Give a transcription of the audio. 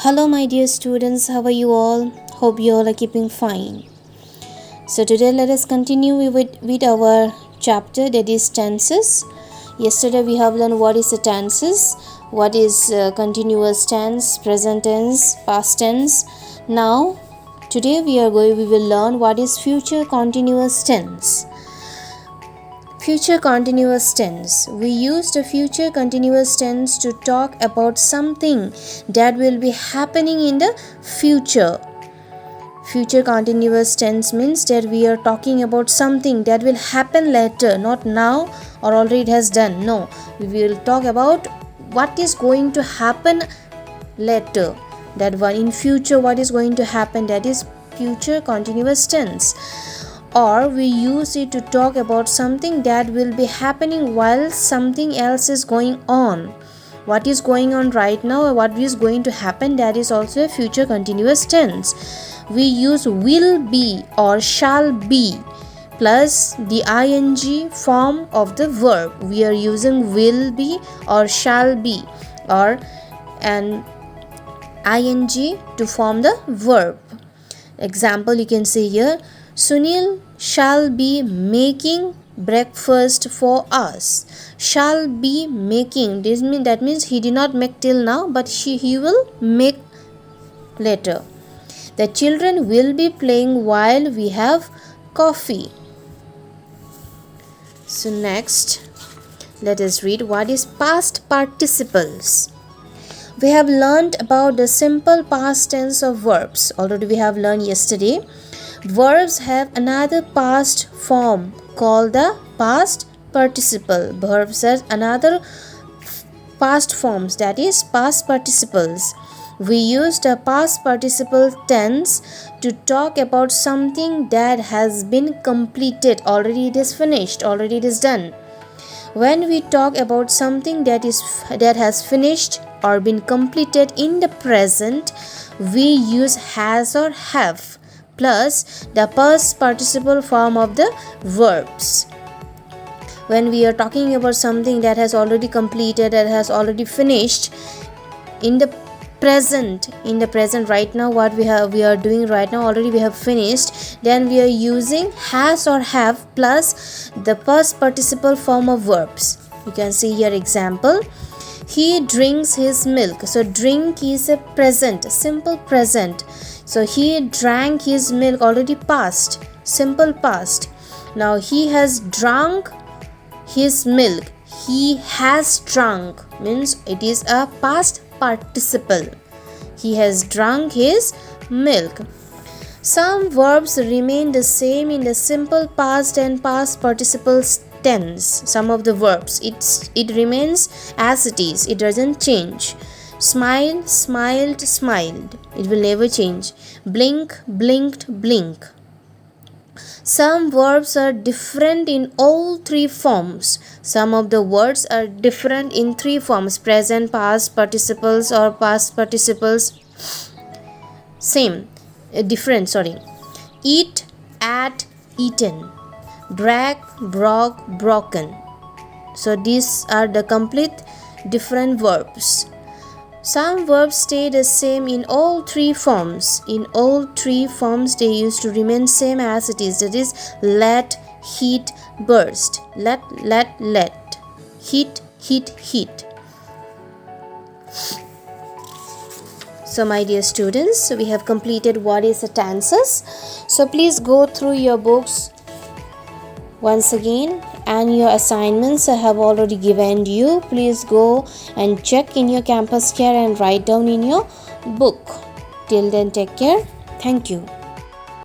Hello, my dear students, how are you all? Hope you all are keeping fine. So, today let us continue with our chapter, that is tenses. Yesterday we have learned what is the tenses, what is continuous tense, present tense, past tense. Now, today we will learn what is future continuous tense. Future continuous tense. We use the future continuous tense to talk about something that will be happening in the future. Future continuous tense means that we are talking about something that will happen later, not now or already it has done. No, we will talk about what is going to happen later. That one in future, what is going to happen, that is future continuous tense. Or we use it to talk about something that will be happening while something else is going on. What is going on right now or what is going to happen, that is also a future continuous tense. We use will be or shall be plus the ing form of the verb. We are using will be or shall be or an ing to form the verb. Example, you can say here, Sunil shall be making breakfast for us. Shall be making, that means he did not make till now, but he will make later. The children will be playing while we have coffee. So next, let us read what is past participles. We have learned about the simple past tense of verbs. Already we have learned yesterday. Verbs have another past form called the past participle. Verbs have another past forms, that is past participles. We use the past participle tense to talk about something that has been completed. Already it is finished, already it is done. When we talk about something that has finished or been completed in the present, we use has or have plus the past participle form of the verbs. When we are talking about something that has already completed, that has already finished in the present right now, what we are doing right now, already we have finished, then we are using has or have plus the past participle form of verbs. You can see here example, he drinks his milk. So drink is a present, simple present. So he drank his milk, already past, simple past. Now he has drunk his milk. He has drunk means it is a past participle. He has drunk his milk. Some verbs remain the same in the simple past and past participle tense. Some of the verbs, it remains as it is, it doesn't change. Smile, smiled, smiled, it will never change. Blink, blinked, blink. Some verbs are different in all three forms. Some of the words are different in three forms: present, past participles or past participles. Different. Eat, ate, eaten. Break, broke, broken. So these are the complete different verbs. Some verbs stay the same in all three forms. In all three forms they used to remain same as it is. That is let, hit, burst. Let. Hit, hit. So my dear students, we have completed what is the tenses. So please go through your books once again, and your assignments I have already given you. Please go and check in your campus care and write down in your book. Till then, take care. Thank you.